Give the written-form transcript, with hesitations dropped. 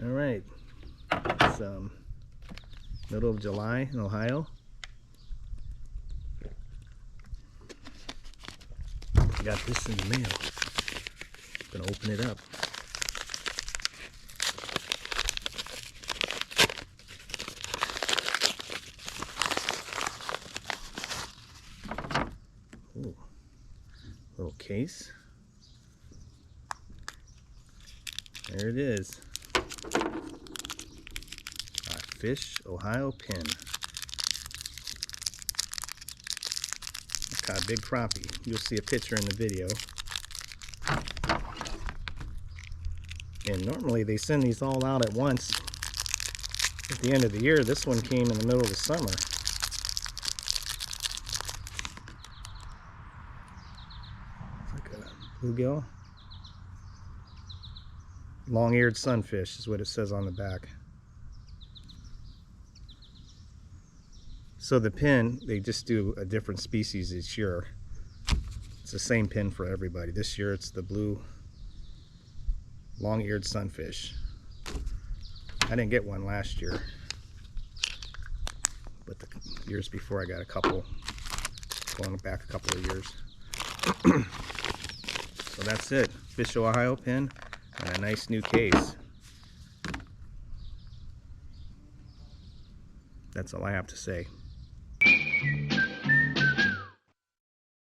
All right, it's middle of July in Ohio. Got this in the mail. Gonna open it up. Ooh, little case. There it is. A Fish Ohio pin. Caught a big crappie. You'll see a picture in the video. And normally they send these all out at once at the end of the year. This one came in the middle of the summer. It's like a bluegill. Long-eared sunfish is what it says on the back. So the pin, they just do a different species each year. It's the same pin for everybody. This year it's the blue long-eared sunfish. I didn't get one last year, but the years before I got a couple, going back a couple of years. So that's it. Fish Ohio pin and a nice new case. That's all I have to say.